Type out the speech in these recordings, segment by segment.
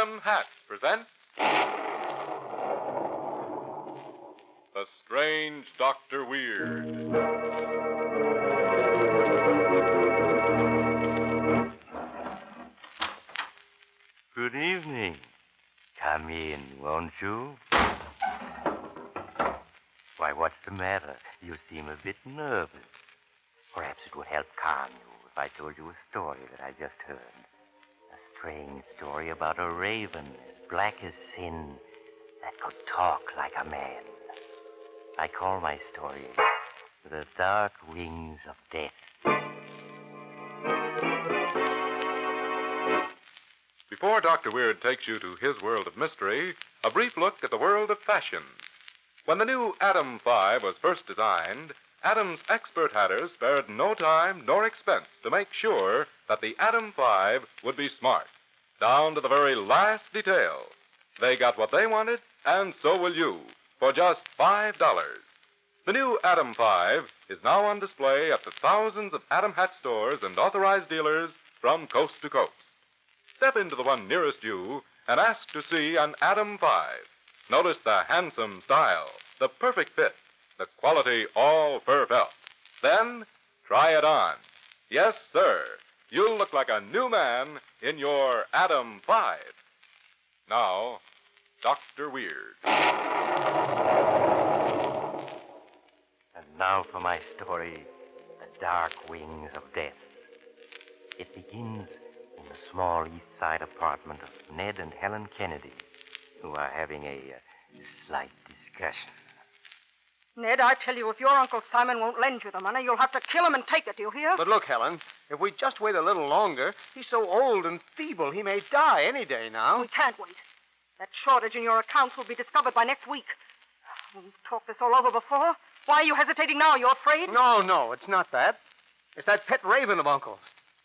Adam Hats presents The Strange Dr. Weird. Good evening. Come in, won't you? Why, what's the matter? You seem a bit nervous. Perhaps it would help calm you if I told you a story that I just heard. A strange story about a raven as black as sin that could talk like a man. I call my story The Dark Wings of Death. Before Dr. Weird takes you to his world of mystery, a brief look at the world of fashion. When the new Adam 5 was first designed, Adam's expert hatters spared no time nor expense to make sure that the Adam 5 would be smart, down to the very last detail. They got what they wanted, and so will you, for just $5. The new Adam 5 is now on display at the thousands of Adam hat stores and authorized dealers from coast to coast. Step into the one nearest you and ask to see an Adam 5. Notice the handsome style, the perfect fit, the quality all fur felt. Then, try it on. Yes, sir. You'll look like a new man in your Adam 5. Now, Dr. Weird. And now for my story, The Dark Wings of Death. It begins in the small East Side apartment of Ned and Helen Kennedy, who are having a slight discussion. Ned, I tell you, if your Uncle Simon won't lend you the money, you'll have to kill him and take it, do you hear? But look, Helen, if we just wait a little longer, he's so old and feeble, he may die any day now. We can't wait. That shortage in your accounts will be discovered by next week. We've talked this all over before. Why are you hesitating now? You're afraid? No, it's not that. It's that pet raven of Uncle's.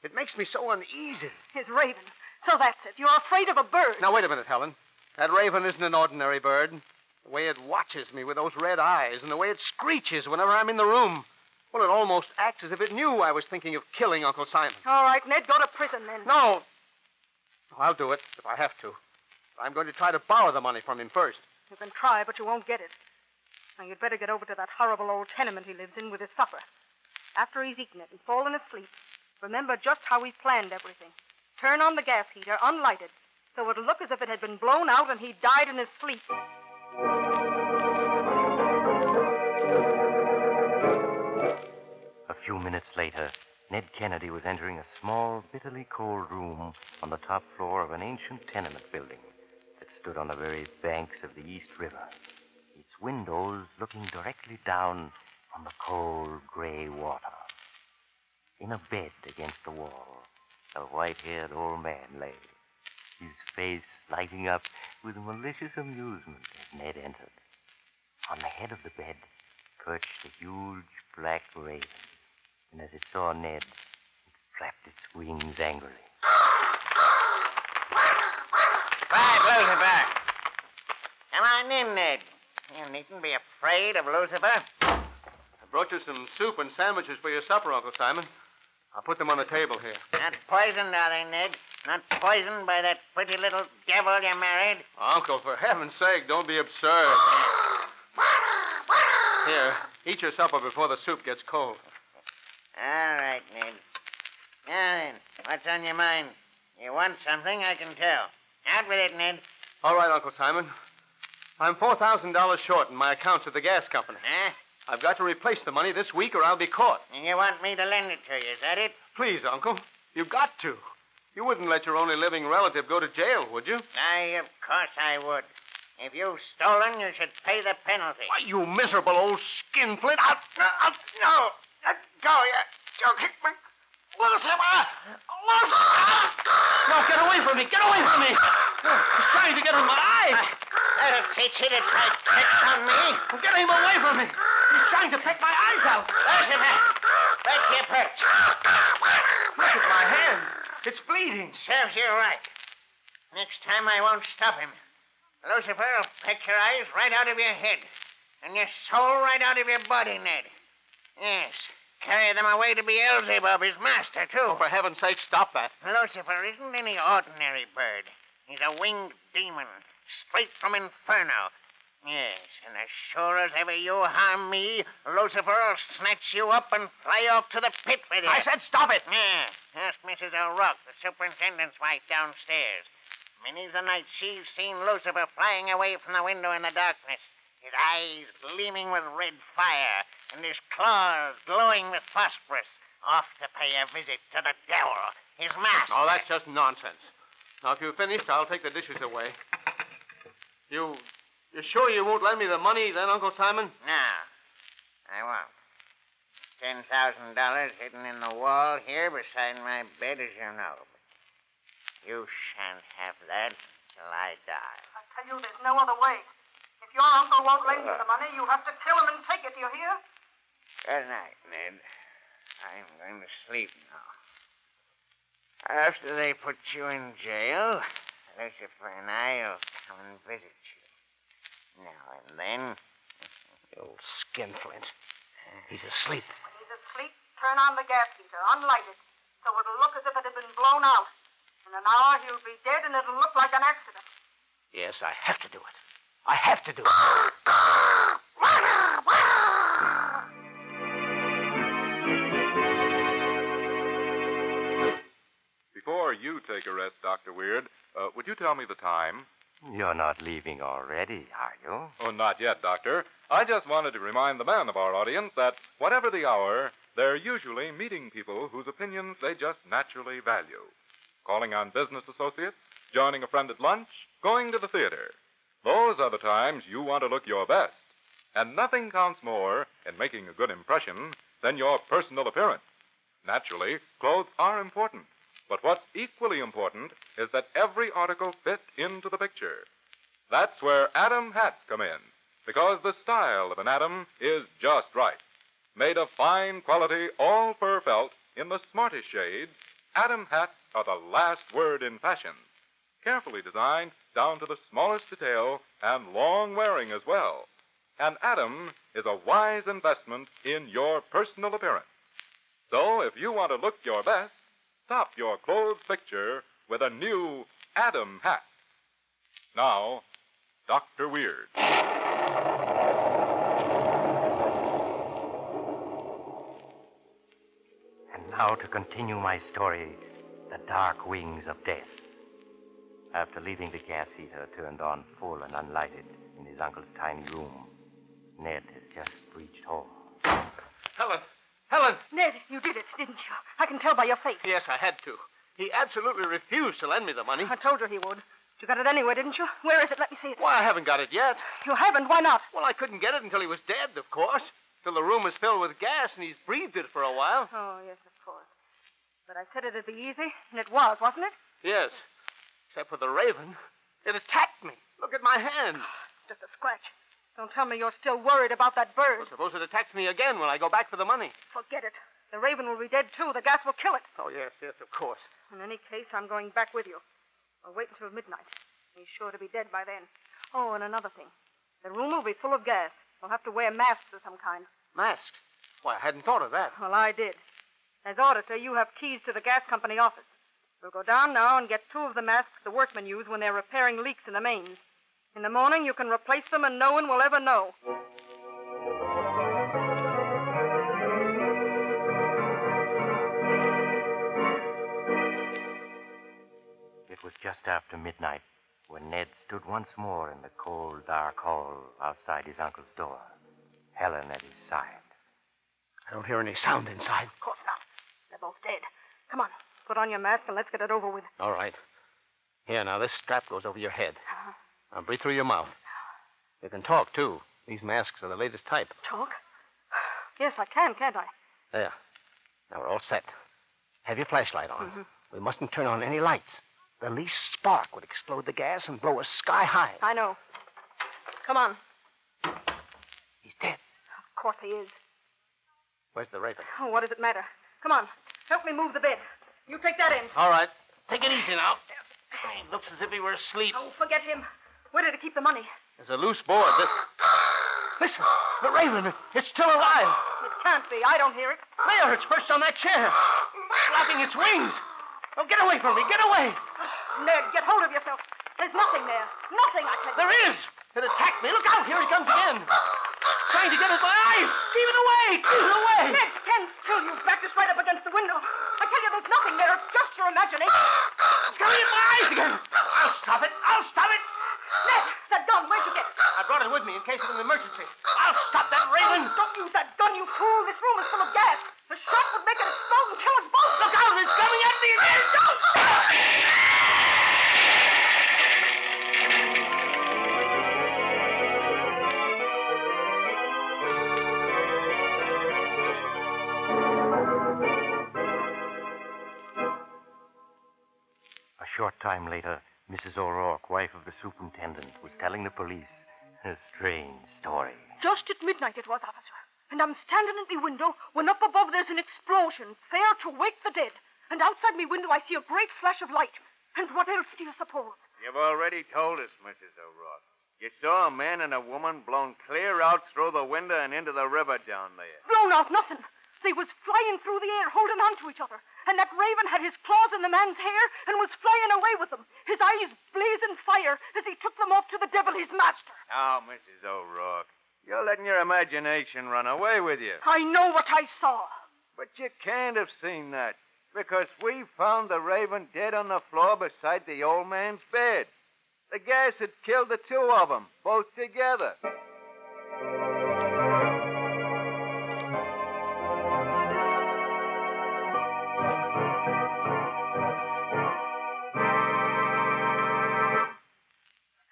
It makes me so uneasy. His raven. So that's it. You're afraid of a bird. Now, wait a minute, Helen. That raven isn't an ordinary bird. The way it watches me with those red eyes and the way it screeches whenever I'm in the room. Well, it almost acts as if it knew I was thinking of killing Uncle Simon. All right, Ned, go to prison then. No. I'll do it if I have to. I'm going to try to borrow the money from him first. You can try, but you won't get it. Now, you'd better get over to that horrible old tenement he lives in with his supper. After he's eaten it and fallen asleep, remember just how we planned everything. Turn on the gas heater, unlighted, so it'll look as if it had been blown out and he died in his sleep. A few minutes later, Ned Kennedy was entering a small, bitterly cold room on the top floor of an ancient tenement building that stood on the very banks of the East River, its windows looking directly down on the cold, gray water. In a bed against the wall, a white-haired old man lay, his face lighting up with malicious amusement as Ned entered. On the head of the bed perched a huge black raven, and as it saw Ned, it flapped its wings angrily. Quiet, Lucifer. Come on in, Ned. You needn't be afraid of Lucifer. I brought you some soup and sandwiches for your supper, Uncle Simon. I'll put them on the table here. Not poisoned, are they, Ned? Not poisoned by that pretty little devil you married? Uncle, for heaven's sake, don't be absurd. Here, eat your supper before the soup gets cold. All right, Ned. Now then, what's on your mind? You want something, I can tell. Out with it, Ned. All right, Uncle Simon. I'm $4,000 short in my accounts at the gas company. Huh? I've got to replace the money this week or I'll be caught. And you want me to lend it to you, is that it? Please, Uncle. You've got to. You wouldn't let your only living relative go to jail, would you? Aye, of course I would. If you've stolen, you should pay the penalty. Why, you miserable old skinflint. No! Let go, you kick me. Lucifer! No, get away from me! Get away from me! He's trying to get in my eye! That'll teach you to try tricks on me. Get him away from me! He's trying to peck my eyes out! Lucifer, back to your perch. Look at my hand. It's bleeding. Serves you right. Next time I won't stop him. Lucifer will peck your eyes right out of your head. And your soul right out of your body, Ned. Yes. Carry them away to Beelzebub, his master, too. Oh, for heaven's sake, stop that. Lucifer isn't any ordinary bird. He's a winged demon, straight from Inferno. Yes, and as sure as ever you harm me, Lucifer will snatch you up and fly off to the pit with you. I said stop it! Yeah, ask Mrs. O'Rourke, the superintendent's wife downstairs. Many's the night she's seen Lucifer flying away from the window in the darkness, his eyes gleaming with red fire, and his claws glowing with phosphorus, off to pay a visit to the devil, his master. Oh, that's just nonsense. Now, if you've finished, I'll take the dishes away. You're sure you won't lend me the money then, Uncle Simon? No, I won't. $10,000 hidden in the wall here beside my bed, as you know. But you shan't have that till I die. I tell you, there's no other way. If your uncle won't lend you the money, you have to kill him and take it, do you hear? Good night, Ned. I'm going to sleep now. After they put you in jail, Lucifer and I'll come and visit you. Now and then. You old skinflint. He's asleep. When he's asleep, turn on the gas heater, unlight it, so it'll look as if it had been blown out. In an hour, he'll be dead, and it'll look like an accident. Yes, I have to do it. I have to do it. Before you take a rest, Dr. Weird, would you tell me the time? You're not leaving already, are you? Oh, not yet, Doctor. I just wanted to remind the men of our audience that whatever the hour, they're usually meeting people whose opinions they just naturally value. Calling on business associates, joining a friend at lunch, going to the theater. Those are the times you want to look your best. And nothing counts more in making a good impression than your personal appearance. Naturally, clothes are important. But what's equally important is that every article fit into the picture. That's where Adam hats come in, because the style of an Adam is just right. Made of fine quality all-fur felt in the smartest shades, Adam hats are the last word in fashion. Carefully designed down to the smallest detail and long-wearing as well. And Adam is a wise investment in your personal appearance. So if you want to look your best, top your clothes picture with a new Adam hat. Now, Dr. Weird. And now to continue my story, The Dark Wings of Death. After leaving the gas heater turned on full and unlighted in his uncle's tiny room, Ned has just reached home. Helen! Helen! Ned, you did it, didn't you? I can tell by your face. Yes, I had to. He absolutely refused to lend me the money. I told you he would. You got it anyway, didn't you? Where is it? Let me see it. Why, I haven't got it yet. You haven't? Why not? Well, I couldn't get it until he was dead, of course. Till the room was filled with gas and he's breathed it for a while. Oh, yes, of course. But I said it'd be easy, and it was, wasn't it? Yes. Except for the raven. It attacked me. Look at my hand. It's just a scratch. Don't tell me you're still worried about that bird. Well, suppose it attacks me again when I go back for the money. Forget it. The raven will be dead, too. The gas will kill it. Oh, yes, of course. In any case, I'm going back with you. I'll wait until midnight. He's sure to be dead by then. Oh, and another thing. The room will be full of gas. We'll have to wear masks of some kind. Masked? Why, I hadn't thought of that. Well, I did. As auditor, you have keys to the gas company office. We'll go down now and get 2 of the masks the workmen use when they're repairing leaks in the mains. In the morning, you can replace them and no one will ever know. It was just after midnight when Ned stood once more in the cold, dark hall outside his uncle's door, Helen at his side. I don't hear any sound inside. Of course not. They're both dead. Come on, put on your mask and let's get it over with. All right. Here, now, this strap goes over your head. Now, breathe through your mouth. You can talk, too. These masks are the latest type. Talk? Yes, I can, can't I? There. Now, we're all set. Have your flashlight on. Mm-hmm. We mustn't turn on any lights. The least spark would explode the gas and blow us sky high. I know. Come on. He's dead. Of course he is. Where's the raven? Oh, what does it matter? Come on. Help me move the bed. You take that end. All right. Take it easy now. He looks as if he were asleep. Oh, forget him. Where did he keep the money? There's a loose board. Listen, the raven. It's still alive. It can't be. I don't hear it. There, it's perched on that chair. Flapping its wings. Oh, get away from me. Get away. Ned, get hold of yourself. There's nothing there. Nothing, I tell you. There is! It attacked me. Look out! Here he comes again. Trying to get at my eyes. Keep it away! Keep it away! Ned, stand still. You've backed us right up against the window. I tell you, there's nothing there. It's just your imagination. It's coming at my eyes again. I'll stop it. I'll stop it. Ned, that gun, where'd you get it? I brought it with me in case of an emergency. I'll stop that raven. Don't use that gun, you fool. This room is full of gas. The shot would make it explode and kill us both. Look out! It's coming at me again! Don't! A short time later, Mrs. O'Rourke, wife of the superintendent, was telling the police a strange story. Just at midnight it was, officer. And I'm standing at me window when up above there's an explosion, fair to wake the dead. And outside me window I see a great flash of light. And what else do you suppose? You've already told us, Mrs. O'Rourke. You saw a man and a woman blown clear out through the window and into the river down there. Blown out nothing. They was flying through the air, holding on to each other. And that raven had his claws in the man's hair and was flying away with them, his eyes blazing fire as he took them off to the devil, his master. Now, Mrs. O'Rourke, you're letting your imagination run away with you. I know what I saw. But you can't have seen that, because we found the raven dead on the floor beside the old man's bed. The gas had killed the two of them, both together.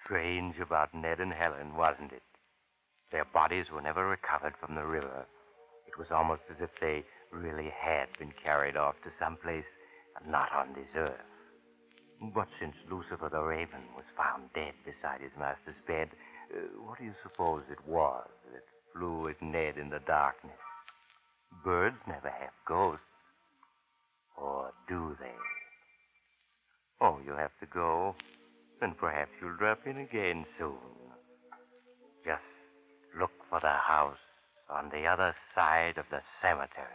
Strange about Ned and Helen, wasn't it? Their bodies were never recovered from the river. It was almost as if they really had been carried off to someplace not on this earth. But since Lucifer the Raven was found dead beside his master's bed, what do you suppose it was that flew at Ned in the darkness? Birds never have ghosts. Or do they? Oh, you have to go. Then perhaps you'll drop in again soon. Just look for the house on the other side of the cemetery.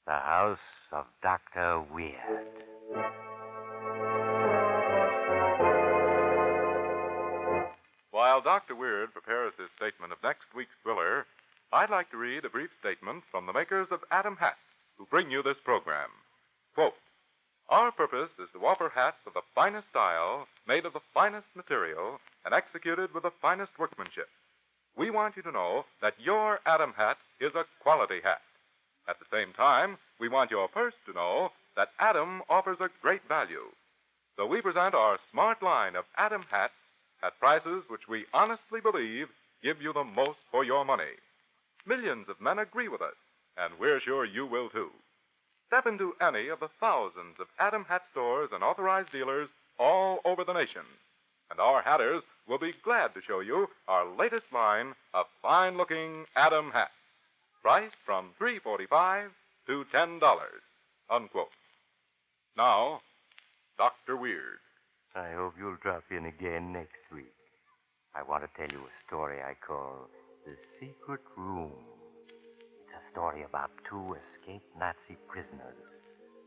The house of Dr. Weird. While Dr. Weird prepares his statement of next week's thriller, I'd like to read a brief statement from the makers of Adam Hats, who bring you this program. Quote, "Our purpose is to offer hats of the finest style, made of the finest material, and executed with the finest workmanship. We want you to know that your Adam hat is a quality hat. At the same time, we want your purse to know that Adam offers a great value. So we present our smart line of Adam hats at prices which we honestly believe give you the most for your money. Millions of men agree with us, and we're sure you will too. Step into any of the thousands of Adam hat stores and authorized dealers all over the nation, and our hatters will be glad to show you our latest line of fine-looking Adam hats. Priced from $3.45 to $10, unquote. Now, Dr. Weird." I hope you'll drop in again next week. I want to tell you a story I call The Secret Room. It's a story about two escaped Nazi prisoners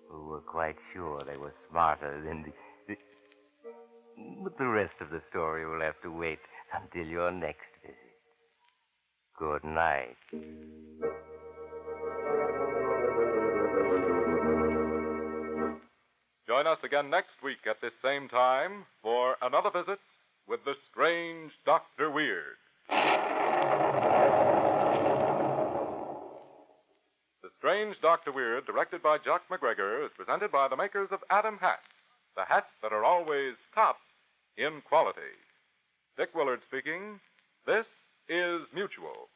who were quite sure they were smarter than the... But the rest of the story will have to wait until your next visit. Good night. Join us again next week at this same time for another visit with the strange Dr. Weird. The Strange Dr. Weird, directed by Jock MacGregor, is presented by the makers of Adam Hats, the hats that are always top in quality. Dick Willard speaking. This is Mutual.